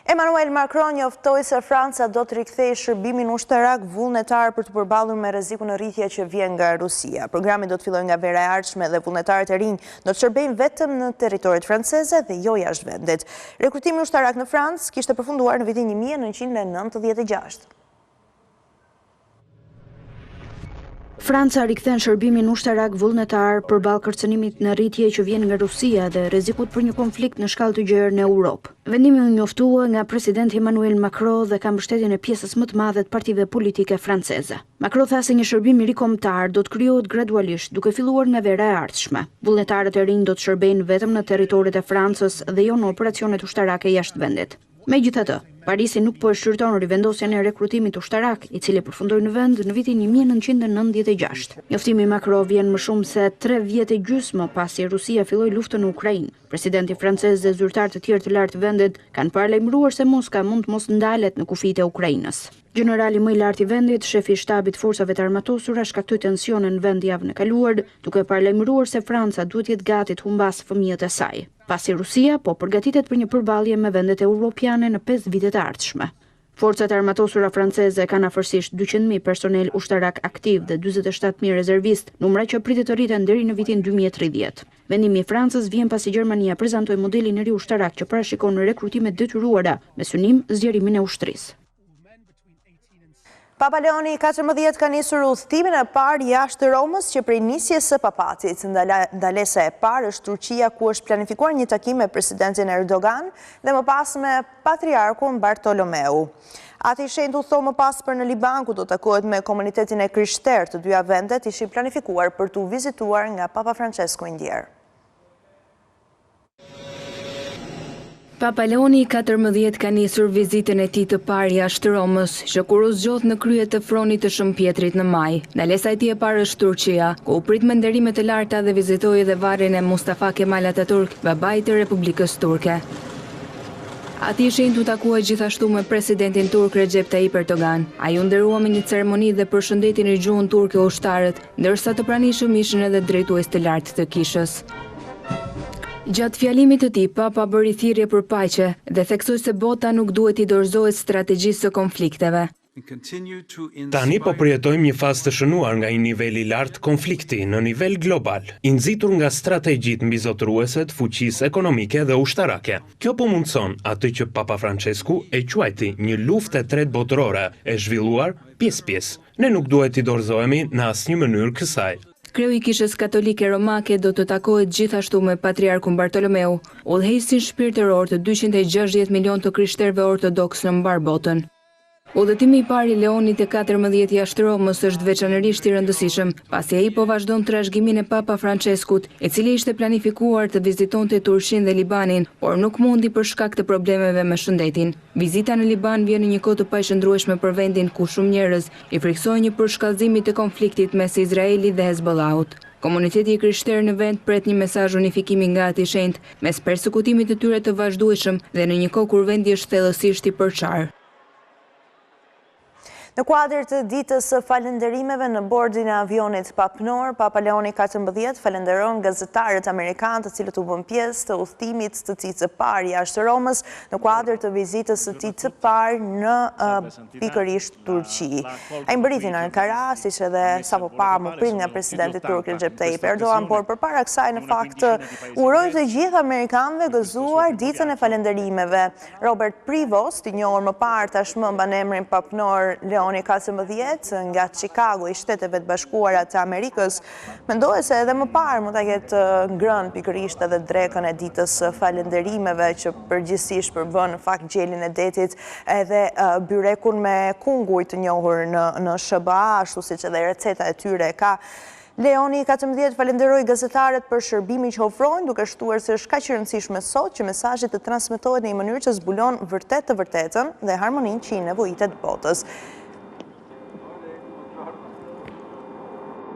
Emmanuel Macron njoftoi se Franca do të rikthejë shërbimin ushtarak vullnetar për të përballur me rrezikun e rritje që vjen nga Rusia. Programi do të fillojë nga vera e ardhshme dhe vullnetarët e rinj do të shërbejnë vetëm në territoret franceze dhe jo jashtë vendit. Rekrutimi ushtarak në Francë kishte përfunduar në vitin 1996. Franca rikthen shërbimin ushtarak vullnetar përballë kërcënimit në rritje që vjen nga Rusia dhe rrezikut për një konflikt në shkallë të gjerë në Europë. Vendimi u njoftua nga presidenti Emmanuel Macron dhe ka mbështetjen e pjesës më të madhe të partive politike franceze. Macron tha se një shërbim i rikombëtar do të krijohet gradualisht, duke filluar nga vera e ardhshme. Vullnetarët e rinj do të shërbejnë vetëm në territoret e Francës dhe jo në operacionet ushtarake jashtë vendit. Megjithatë, Parisi nuk po e shqyrton rivendosjen e rekrutimit ushtarak, i cili përfundoi në vend në vitin 1996. Njoftimi i Macron vjen më shumë se 3 vjet e gjysmë pasi Rusia filloi luftën në Ukrainë. Presidenti francez dhe zyrtar të tjerë të lartë të vendit kanë paralajmëruar se Moska mund të mos ndalet në kufijtë e Ukrainës. Generali më i lartë i vendit, shefi i shtabit forcave të armatosura, shkaktoi tensione në vend javën e kaluar, duke paralajmëruar se Franca duhet jetë gati të humbasë fëmijët e saj, pasi Rusia po përgatitet për një përballje me vendet europiane në 5 vitet e ardhshme. Forcat e armatosura franceze kanë afërsisht 200.000 personel ushtarak aktiv dhe 47.000 rezervist, numra që pritet të rriten deri në vitin 2030. Vendimi i Francës vjen pasi Gjermania prezantoi modelin e ri ushtarak që parashikon rekrutime detyruara me synim zgjerimin e ushtrisë. Papa Leoni XIV ka nisur udhëtimin e parë jashtë Romës që prej nisjes së papatit. Ndalesa e parë është Turqia, ku është planifikuar një takim me presidentin Erdogan dhe më pas me patriarkun Bartolomeu. Ati i shenjtë udhëtoi më pas për në Liban, ku do takohet me komunitetin e krishterë. Të dyja vendet ishin planifikuar për t'u vizituar nga Papa Francesco ndjer. Papa Leoni XIV ka nisur vizitën e tij të parë jashtë Romës, që kur u zgjodh në krye të fronit të Shëmpjetrit në maj. Ndalesa e tij e parë është Turqia, ku u prit me nderime të larta dhe vizitoi edhe varrin e Mustafa Kemal Atatürk, babait të Republikës Turke. Ati i shenjtë u takuaj gjithashtu me presidentin turk Recep Tayyip Erdogan. Ai u nderua me një ceremoni dhe përshëndeti në gjuhën turke ushtarët, ndërsa të pranishëm ishin edhe drejtues të lartë të kishës. Gjatë fjalimit të tij, Papa bëri thirrje për paqe dhe theksoi se bota nuk duhet i dorëzohet strategjisë së konflikteve. Tani po përjetojmë një fazë të shënuar nga një nivel i lartë konflikti në nivel global, i nxitur nga strategjitë mbizotëruese të fuqisë ekonomike dhe ushtarake. Kjo po mundson atë që Papa Francesku e quajti një luftë e tretë botërore, e zhvilluar pjesë-pjesë. Ne nuk duhet i dorëzohemi në asnjë mënyrë kësaj. Kreu i kishës katolike romake do të takohet gjithashtu me patriarkun Bartolomeu, udhëheqësin shpirtëror të 260 milion të krishterëve ortodoks në mbar botën. Udhëtimi i parë i Leonit XIV jashtë Romës është veçanërisht i rëndësishëm, pasi ai po vazhdon trashëgiminë e Papa Franceskut, i cili ishte planifikuar të vizitonte Turqinë dhe Libanin, por nuk mundi për shkak të problemeve me shëndetin. Vizita në Liban vjen në një kohë të paqëndrueshme për vendin, ku shumë njerëz i frikësojnë një përshkallëzim të konfliktit mes Izraelit dhe Hezbollahut. Komuniteti i krishterë në vend pret një mesazh unifikimi nga Ati i Shenjtë, mes persekutimit të tyre të vazhdueshëm dhe në një kohë kur vendi është thellësisht i përçarë. Në kuadër të ditës së falënderimeve në bordin e avionit papnor, Papa Leoni XIV falenderon gazetarët amerikanë të cilët u bën pjesë të udhëtimit të tij të parë jashtë Romës në kuadër të vizitës së tij të parë në pikërisht Turqi. Ai mbriti në Ankara, siç edhe sapo parë më prit nga presidenti turk Recep Tayyip Erdogan, por përpara kësaj në fakt uroi të gjithë amerikanëve gëzuar ditën e falënderimeve. Robert Prevost, i njohur më parë tashmë mban emrin papnor Leoni XIV nga Chicago i Shteteve të Bashkuara të Amerikës, mendoi se edhe më parë mund ta ketë ngrënë pikërisht edhe drekën e ditës së falënderimeve që përgjithsisht përbën në fakt gjelin e detit edhe byrekun me kunguj të njohur në SBA, ashtu siç edhe receta e tyre ka. Leoni XIV falenderoi gazetarët për shërbimin që ofrojnë, duke shtuar se është kaq e rëndësishme sot që mesazhi të transmetohet në një mënyrë që zbulon vërtet të vërtetën dhe harmoninë që i nevojitet botës.